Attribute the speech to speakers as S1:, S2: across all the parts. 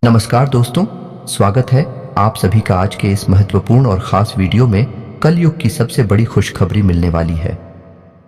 S1: नमस्कार दोस्तों, स्वागत है आप सभी का आज के इस महत्वपूर्ण और खास वीडियो में। कलयुग की सबसे बड़ी खुशखबरी मिलने वाली है।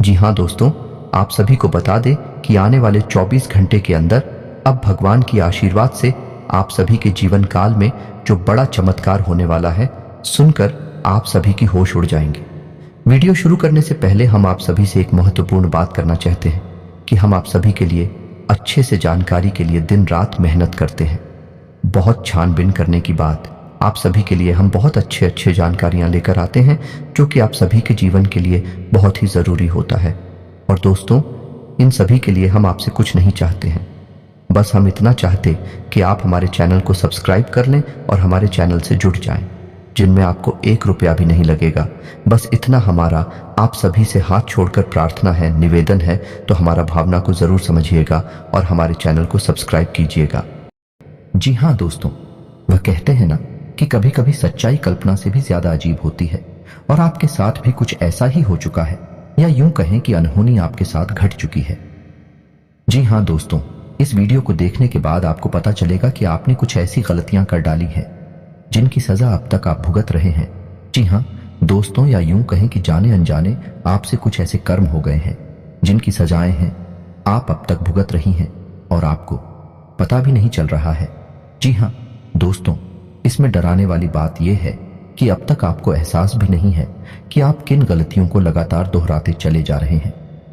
S1: जी हाँ दोस्तों, आप सभी को बता दें कि आने वाले 24 घंटे के अंदर अब भगवान की आशीर्वाद से आप सभी के जीवन काल में जो बड़ा चमत्कार होने वाला है, सुनकर आप सभी की होश उड़ जाएंगे। वीडियो शुरू करने से पहले हम आप सभी से एक महत्वपूर्ण बात करना चाहते हैं कि हम आप सभी के लिए अच्छे से जानकारी के लिए दिन रात मेहनत करते हैं। बहुत छानबीन करने की बात, आप सभी के लिए हम बहुत अच्छे जानकारियां लेकर आते हैं जो कि आप सभी के जीवन के लिए बहुत ही ज़रूरी होता है। और दोस्तों, इन सभी के लिए हम आपसे कुछ नहीं चाहते हैं, बस हम इतना चाहते कि आप हमारे चैनल को सब्सक्राइब कर लें और हमारे चैनल से जुड़ जाएं, जिनमें आपको 1 रुपया भी नहीं लगेगा। बस इतना हमारा आप सभी से हाथ छोड़कर प्रार्थना है, निवेदन है, तो हमारा भावना को ज़रूर समझिएगा और हमारे चैनल को सब्सक्राइब कीजिएगा। जी हाँ दोस्तों, वह कहते हैं ना कि कभी कभी सच्चाई कल्पना से भी ज्यादा अजीब होती है, और आपके साथ भी कुछ ऐसा ही हो चुका है, या यूं कहें कि अनहोनी आपके साथ घट चुकी है। जी हाँ दोस्तों, इस वीडियो को देखने के बाद आपको पता चलेगा कि आपने कुछ ऐसी गलतियां कर डाली है जिनकी सजा अब तक आप भुगत रहे हैं। जी हाँ दोस्तों, या यूं कहें कि जाने अनजाने आपसे कुछ ऐसे कर्म हो गए हैं जिनकी सजाएं हैं आप अब तक भुगत रही हैं और आपको पता भी नहीं चल रहा है। जी हाँ दोस्तों, इसमें डराने वाली बात यह है कि अब तक आपको एहसास भी नहीं है कि आप किन गलतियों को लगातार दोहराते चले जा रहे हैं।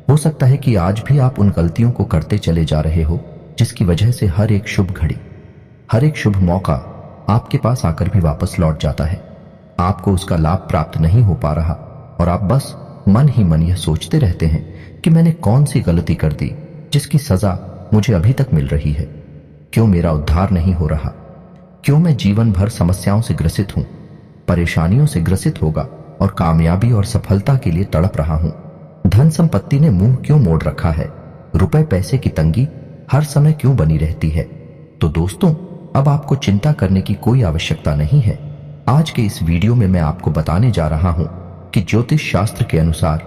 S1: हो सकता है कि आज भी आप उन गलतियों को करते चले जा रहे हो जिसकी वजह से हर एक शुभ घड़ी, हर एक शुभ मौका आपके पास आकर भी वापस लौट जाता है। आपको उसका लाभ प्राप्त नहीं हो पा रहा और आप बस मन ही मन यह सोचते रहते हैं कि मैंने कौन सी गलती कर दी जिसकी सजा मुझे अभी तक मिल रही है। क्यों मेरा उद्धार नहीं हो रहा? क्यों मैं जीवन भर समस्याओं से ग्रसित हूं, परेशानियों से ग्रसित होगा और कामयाबी और सफलता के लिए तड़प रहा हूं? धन संपत्ति ने मुंह क्यों मोड़ रखा है? रुपए पैसे की तंगी हर समय क्यों बनी रहती है? तो दोस्तों, अब आपको चिंता करने की कोई आवश्यकता नहीं है। आज के इस वीडियो में मैं आपको बताने जा रहा हूं कि ज्योतिष शास्त्र के अनुसार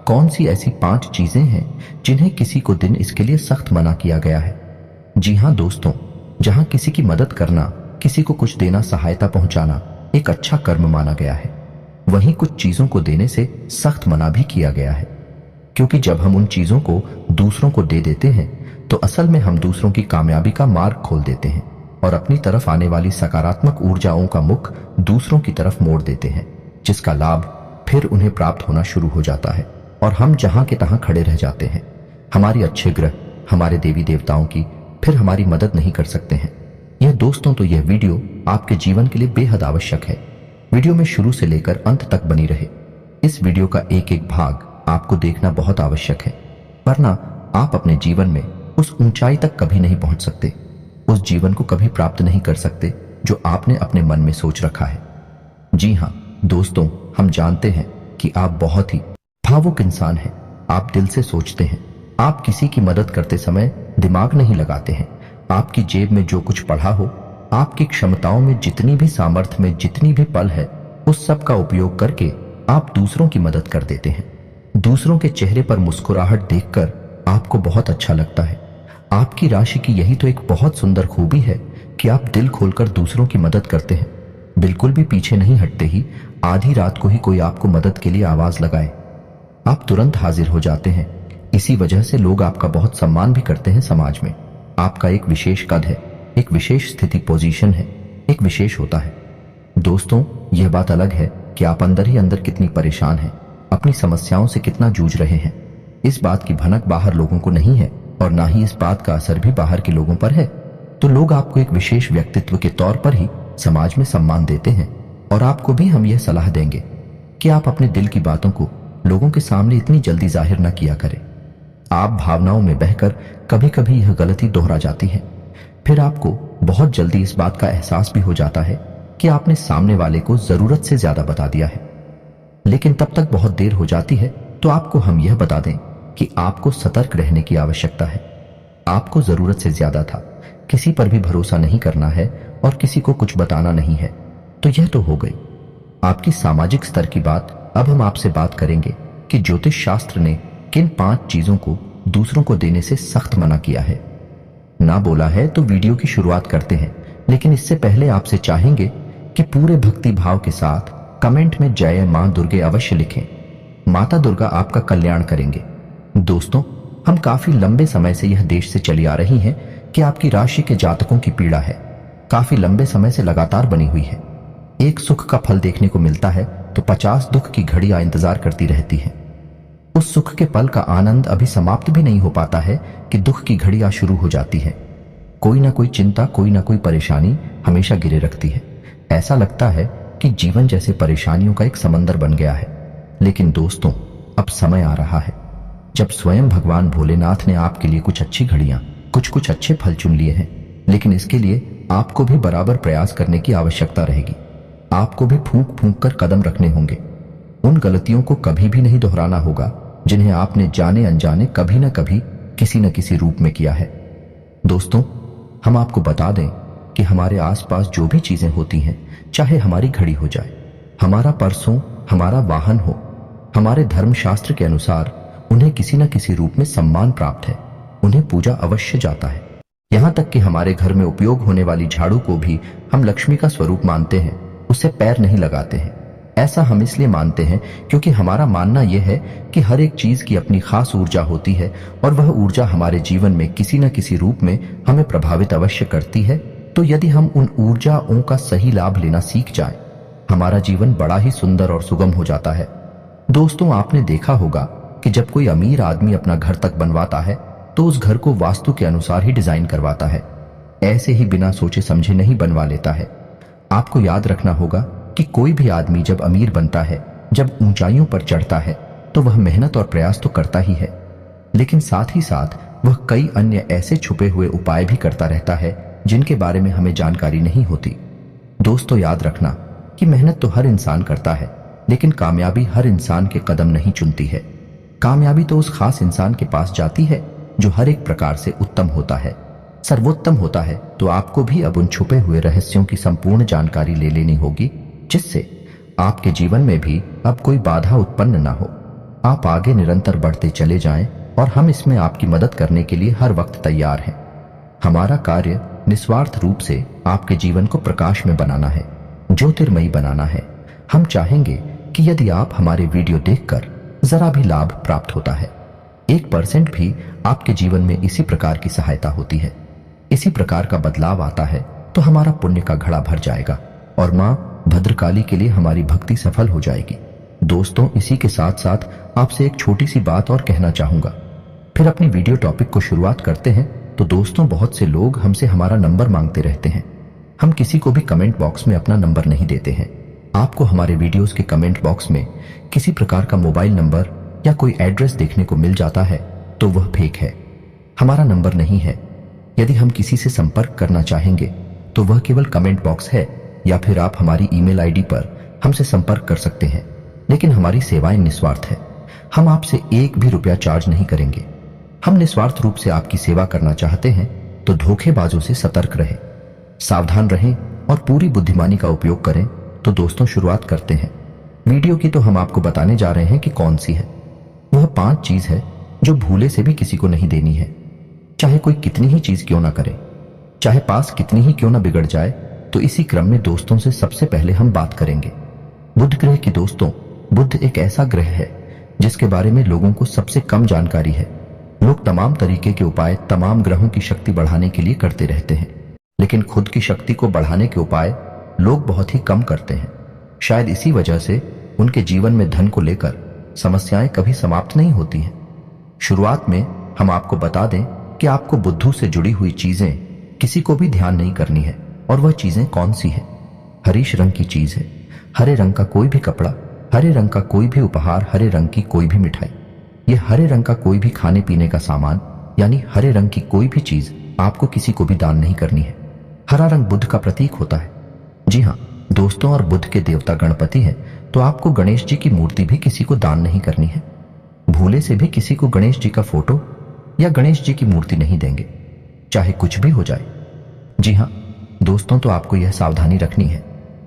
S1: कौन सी ऐसी 5 चीजें हैं जिन्हें किसी को दिन इसके लिए सख्त मना किया गया है। जी हाँ दोस्तों, जहां किसी की मदद करना, किसी को कुछ देना, सहायता पहुंचाना एक अच्छा कर्म माना गया है, वहीं कुछ चीजों को देने से सख्त मना भी किया गया है। क्योंकि जब हम उन चीजों को दूसरों को दे देते हैं तो असल में हम दूसरों की कामयाबी का मार्ग खोल देते हैं और अपनी तरफ आने वाली सकारात्मक ऊर्जाओं का मुख दूसरों की तरफ मोड़ देते हैं, जिसका लाभ फिर उन्हें प्राप्त होना शुरू हो जाता है और हम जहां के तहां खड़े रह जाते हैं। हमारी अच्छे ग्रह, हमारे देवी देवताओं की फिर हमारी मदद नहीं कर सकते हैं। यह दोस्तों, तो यह वीडियो आपके जीवन के लिए बेहद आवश्यक है। वीडियो में शुरू से लेकर अंत तक बनी रहे। इस वीडियो का एक एक भाग आपको देखना बहुत आवश्यक है, वरना आप अपने जीवन में उस ऊंचाई तक कभी नहीं पहुंच सकते, उस जीवन को कभी प्राप्त नहीं कर सकते जो आपने अपने मन में सोच रखा है। जी हाँ दोस्तों, हम जानते हैं कि आप बहुत ही भावुक इंसान हैं। आप दिल से सोचते हैं, आप किसी की मदद करते समय दिमाग नहीं लगाते हैं। आपकी जेब में जो कुछ पड़ा हो, आपकी क्षमताओं में जितनी भी सामर्थ्य में जितनी भी पल है, उस सब का उपयोग करके आप दूसरों की मदद कर देते हैं। दूसरों के चेहरे पर मुस्कुराहट देखकर आपको बहुत अच्छा लगता है। आपकी राशि की यही तो एक बहुत सुंदर खूबी है कि आप दिल खोलकर दूसरों की मदद करते हैं। बिल्कुल भी पीछे नहीं हटते ही आधी रात को ही कोई आपको मदद के लिए आवाज लगाए, आप तुरंत हाजिर हो जाते हैं। इसी वजह से लोग आपका बहुत सम्मान भी करते हैं समाज में। आपका एक विशेष कद है, एक विशेष स्थिति, पोजीशन है, एक विशेष होता है। दोस्तों, यह बात अलग है कि आप अंदर ही अंदर कितनी परेशान हैं, अपनी समस्याओं से कितना जूझ रहे हैं। इस बात की भनक बाहर लोगों को नहीं है और ना ही इस बात का असर भी बाहर के लोगों पर है। तो लोग आपको एक विशेष व्यक्तित्व के तौर पर ही समाज में सम्मान देते हैं और आपको भी हम यह सलाह देंगे कि आप अपने दिल की बातों को लोगों के सामने इतनी जल्दी जाहिर न किया करें। आप भावनाओं में बहकर कभी कभी यह गलती दोहरा जाती है। फिर आपको बहुत जल्दी इस बात का एहसास भी हो जाता है कि आपने सामने वाले को जरूरत से ज्यादा बता दिया है। लेकिन तब तक बहुत देर हो जाती है। तो आपको हम यह बता दें कि आपको सतर्क रहने की आवश्यकता है। आपको जरूरत से ज्यादा था, किसी पर भी भरोसा नहीं करना है और किसी को कुछ बताना नहीं है। तो यह तो हो गई आपकी सामाजिक स्तर की बात। अब हम आपसे बात करेंगे कि ज्योतिष शास्त्र ने किन 5 चीजों को दूसरों को देने से सख्त मना किया है। ना बोला है तो वीडियो की शुरुआत करते हैं लेकिन इससे पहले आपसे चाहेंगे कि पूरे भक्ति भाव के साथ कमेंट में जय मां दुर्गे अवश्य लिखें। माता दुर्गा आपका कल्याण करेंगे। दोस्तों, हम काफी लंबे समय से यह देश से चली आ रही हैं कि आपकी राशि के जातकों की पीड़ा है, काफी लंबे समय से लगातार बनी हुई है। एक सुख का फल देखने को मिलता है तो 50 दुख की घड़ियां इंतजार करती रहती हैं। उस सुख के पल का आनंद अभी समाप्त भी नहीं हो पाता है कि दुख की घड़ियां शुरू हो जाती है। कोई ना कोई चिंता, कोई ना कोई परेशानी हमेशा गिरे रखती है। ऐसा लगता है कि जीवन जैसे परेशानियों का एक समंदर बन गया है। लेकिन दोस्तों, अब समय आ रहा है जब स्वयं भगवान भोलेनाथ ने आपके लिए कुछ अच्छी घड़ियां, कुछ अच्छे फल चुन लिए हैं। लेकिन इसके लिए आपको भी बराबर प्रयास करने की आवश्यकता रहेगी। आपको भी फूंक फूंक कर कदम रखने होंगे। उन गलतियों को कभी भी नहीं दोहराना होगा जिन्हें आपने जाने अनजाने कभी न कभी किसी न किसी रूप में किया है। दोस्तों, हम आपको बता दें कि हमारे आसपास जो भी चीजें होती हैं, चाहे हमारी घड़ी हो जाए, हमारा पर्स हो, हमारा वाहन हो, हमारे धर्मशास्त्र के अनुसार उन्हें किसी न किसी रूप में सम्मान प्राप्त है। उन्हें पूजा अवश्य जाता है। यहां तक कि हमारे घर में उपयोग होने वाली झाड़ू को भी हम लक्ष्मी का स्वरूप मानते हैं, उसे पैर नहीं लगाते हैं। ऐसा हम इसलिए मानते हैं क्योंकि हमारा मानना यह है कि हर एक चीज की अपनी खास ऊर्जा होती है और वह ऊर्जा हमारे जीवन में किसी न किसी रूप में हमें प्रभावित अवश्य करती है। तो यदि हम उन ऊर्जाओं का सही लाभ लेना सीख जाएं, हमारा जीवन बड़ा ही सुंदर और सुगम हो जाता है। दोस्तों, आपने देखा होगा कि जब कोई अमीर आदमी अपना घर तक बनवाता है तो उस घर को वास्तु के अनुसार ही डिजाइन करवाता है, ऐसे ही बिना सोचे समझे नहीं बनवा लेता है। आपको याद रखना होगा कि कोई भी आदमी जब अमीर बनता है, जब ऊंचाइयों पर चढ़ता है, तो वह मेहनत और प्रयास तो करता ही है, लेकिन साथ ही साथ वह कई अन्य ऐसे छुपे हुए उपाय भी करता रहता है जिनके बारे में हमें जानकारी नहीं होती। दोस्तों, याद रखना कि मेहनत तो हर इंसान करता है, लेकिन कामयाबी हर इंसान के कदम नहीं चुनती है। कामयाबी तो उस खास इंसान के पास जाती है जो हर एक प्रकार से उत्तम होता है, सर्वोत्तम होता है। तो आपको भी अब उन छुपे हुए रहस्यों की संपूर्ण जानकारी ले लेनी होगी, जिससे आपके जीवन में भी अब कोई बाधा उत्पन्न ना हो। आप आगे निरंतर बढ़ते चले जाएं और हम इसमें आपकी मदद करने के लिए हर वक्त तैयार हैं। हमारा कार्य निस्वार्थ रूप से आपके जीवन को प्रकाश में बनाना है, ज्योतिर्मयी बनाना है। हम चाहेंगे कि यदि आप हमारे वीडियो देखकर जरा भी लाभ प्राप्त होता है, 1% भी आपके जीवन में इसी प्रकार की सहायता होती है, इसी प्रकार का बदलाव आता है, तो हमारा पुण्य का घड़ा भर जाएगा और मां भद्रकाली के लिए हमारी भक्ति सफल हो जाएगी। दोस्तों, इसी के साथ साथ आपसे एक छोटी सी बात और कहना चाहूंगा, फिर अपनी वीडियो टॉपिक को शुरुआत करते हैं। तो दोस्तों, बहुत से लोग हमसे हमारा नंबर मांगते रहते हैं। हम किसी को भी कमेंट बॉक्स में अपना नंबर नहीं देते हैं। आपको हमारे वीडियोस के कमेंट बॉक्स में किसी प्रकार का मोबाइल नंबर या कोई एड्रेस देखने को मिल जाता है तो वह फेक है, हमारा नंबर नहीं है। यदि हम किसी से संपर्क करना चाहेंगे तो वह केवल कमेंट बॉक्स है, या फिर आप हमारी ईमेल आईडी पर हमसे संपर्क कर सकते हैं। लेकिन हमारी सेवाएं निस्वार्थ है, हम आपसे एक भी रुपया चार्ज नहीं करेंगे। हम निस्वार्थ रूप से आपकी सेवा करना चाहते हैं, तो धोखेबाजों से सतर्क रहें, सावधान रहें और पूरी बुद्धिमानी का उपयोग करें। तो दोस्तों, शुरुआत करते हैं। वीडियो की तो हम आपको बताने जा रहे हैं कि कौन सी है। वह 5 चीज है जो भूले से भी किसी को नहीं देनी है, चाहे कोई कितनी ही चीज क्यों ना करे, चाहे पास कितनी ही क्यों ना बिगड़ जाए। तो इसी क्रम में दोस्तों से सबसे पहले हम बात करेंगे बुध ग्रह की। दोस्तों, बुध एक ऐसा ग्रह है जिसके बारे में लोगों को सबसे कम जानकारी है। लोग तमाम तरीके के उपाय तमाम ग्रहों की शक्ति बढ़ाने के लिए करते रहते हैं, लेकिन खुद की शक्ति को बढ़ाने के उपाय लोग बहुत ही कम करते हैं। शायद इसी वजह से उनके जीवन में धन को लेकर समस्याएं कभी समाप्त नहीं होती हैं। शुरुआत में हम आपको बता दें कि आपको बुद्धू से जुड़ी हुई चीजें किसी को भी ध्यान नहीं करनी है। और वह चीजें कौन सी है? हरीश रंग की चीज है, हरे रंग का कोई भी कपड़ा, हरे रंग का कोई भी उपहार, हरे रंग की कोई भी मिठाई, ये हरे रंग का कोई भी खाने पीने का सामान, यानी हरे रंग की कोई भी चीज आपको किसी को भी दान नहीं करनी है। हरा रंग बुध का प्रतीक होता है। जी हाँ दोस्तों, और बुध के देवता गणपति हैं, तो आपको गणेश जी की मूर्ति भी किसी को दान नहीं करनी है। भूले से भी किसी को गणेश जी का फोटो या गणेश जी की मूर्ति नहीं देंगे, चाहे कुछ भी हो जाए। जी हाँ दोस्तों, तो आपको यह सावधानी रखनी है।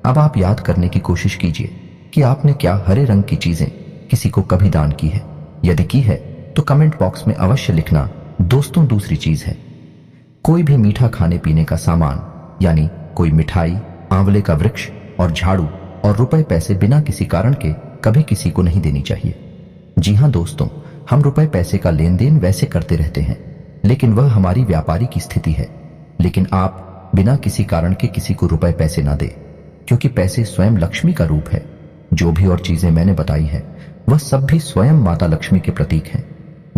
S1: अब आप याद करने की कोशिश कीजिए कि आपने क्या हरे रंग की चीजें किसी को कभी दान की है। यदि की है तो कमेंट बॉक्स में अवश्य लिखना। दोस्तों, दूसरी चीज है कोई भी मीठा खाने पीने का सामान, यानी कोई मिठाई, आंवले का वृक्ष और झाड़ू और रुपए पैसे बिना किसी कारण के कभी किसी को नहीं देनी चाहिए। जी हाँ दोस्तों, हम रुपए पैसे का लेन देन वैसे करते रहते हैं, लेकिन वह हमारी व्यापारी की स्थिति है। लेकिन आप बिना किसी कारण के किसी को रुपए पैसे ना दें, क्योंकि पैसे स्वयं लक्ष्मी का रूप है। जो भी और चीजें मैंने बताई हैं वह सब भी स्वयं माता लक्ष्मी के प्रतीक हैं।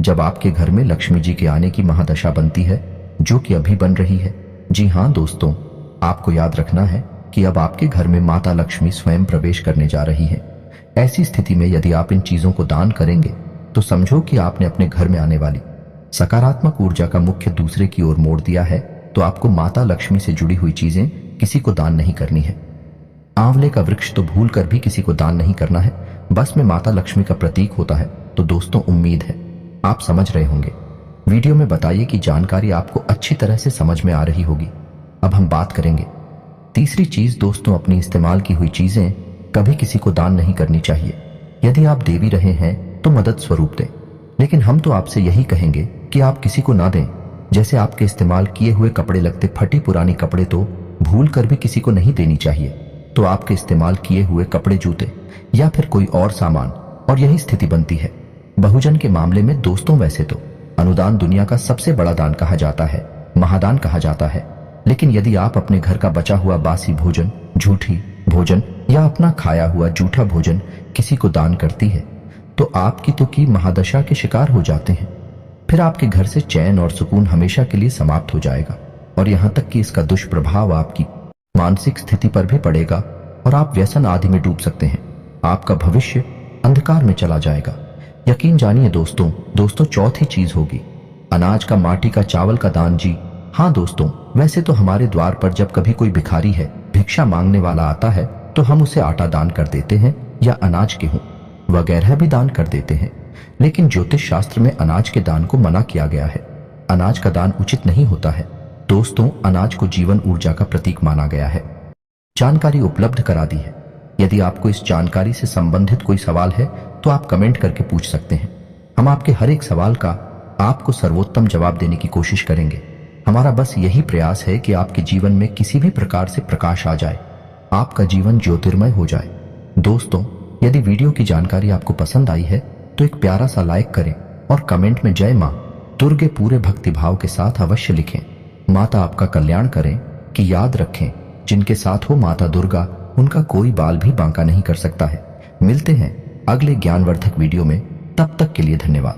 S1: जब आपके घर में लक्ष्मी जी के आने की महादशा बनती है, जो कि अभी बन रही है, जी हाँ दोस्तों, आपको याद रखना है कि अब आपके घर में माता लक्ष्मी स्वयं प्रवेश करने जा रही है। ऐसी स्थिति में यदि आप इन चीजों को दान करेंगे तो समझो कि आपने अपने घर में आने वाली सकारात्मक ऊर्जा का मुख्य दूसरे की ओर मोड़ दिया है। तो आपको माता लक्ष्मी से जुड़ी हुई चीजें किसी को दान नहीं करनी है। आंवले का वृक्ष तो भूल कर भी किसी को दान नहीं करना है, बस में माता लक्ष्मी का प्रतीक होता है। तो दोस्तों, उम्मीद है आप समझ रहे होंगे। वीडियो में बताइए कि जानकारी आपको अच्छी तरह से समझ में आ रही होगी। अब हम बात करेंगे तीसरी चीज। दोस्तों, अपनी इस्तेमाल की हुई चीजें कभी किसी को दान नहीं करनी चाहिए। यदि आप दे भी रहे हैं तो मदद स्वरूप दें, लेकिन हम तो आपसे यही कहेंगे कि आप किसी को ना दें। जैसे आपके इस्तेमाल किए हुए कपड़े लगते फटी पुरानी कपड़े तो भूल कर भी किसी को नहीं देनी चाहिए। तो आपके इस्तेमाल किए हुए कपड़े, जूते या फिर कोई और सामान, और यही स्थिति बनती है बहुजन के मामले में। दोस्तों, वैसे तो अनुदान दुनिया का सबसे बड़ा दान कहा जाता है, महादान कहा जाता है। लेकिन यदि आप अपने घर का बचा हुआ बासी भोजन, झूठी भोजन या अपना खाया हुआ जूठा भोजन किसी को दान करती है तो आपकी तो की महादशा के शिकार हो जाते हैं। फिर आपके घर से चैन और सुकून हमेशा के लिए समाप्त हो जाएगा, और यहां तक कि इसका दुष्प्रभाव आपकी मानसिक स्थिति पर भी पड़ेगा और आप व्यसन आदि में डूब सकते हैं। आपका भविष्य अंधकार में चला जाएगा। यकीन जानिए दोस्तों, चौथी चीज होगी अनाज का, माटी का, चावल का दान। जी हाँ दोस्तों, वैसे तो हमारे द्वार पर जब कभी कोई भिखारी है, भिक्षा मांगने वाला आता है, तो हम उसे आटा दान कर देते हैं या अनाज, गेहूं वगैरह भी दान कर देते हैं। लेकिन ज्योतिष शास्त्र में अनाज के दान को मना किया गया है। अनाज का दान उचित नहीं होता है। दोस्तों, अनाज को जीवन ऊर्जा का प्रतीक माना गया है। जानकारी उपलब्ध करा दी है। यदि आपको इस जानकारी से संबंधित कोई सवाल है तो आप कमेंट करके पूछ सकते हैं। हम आपके हर एक सवाल का आपको सर्वोत्तम जवाब देने की कोशिश करेंगे। हमारा बस यही प्रयास है कि आपके जीवन में किसी भी प्रकार से प्रकाश आ जाए, आपका जीवन ज्योतिर्मय हो जाए। दोस्तों, यदि वीडियो की जानकारी आपको पसंद आई है तो एक प्यारा सा लाइक करें और कमेंट में जय मां दुर्गे पूरे भक्तिभाव के साथ अवश्य लिखें। माता आपका कल्याण करें। कि याद रखें, जिनके साथ हो माता दुर्गा, उनका कोई बाल भी बांका नहीं कर सकता है। मिलते हैं अगले ज्ञानवर्धक वीडियो में, तब तक के लिए धन्यवाद।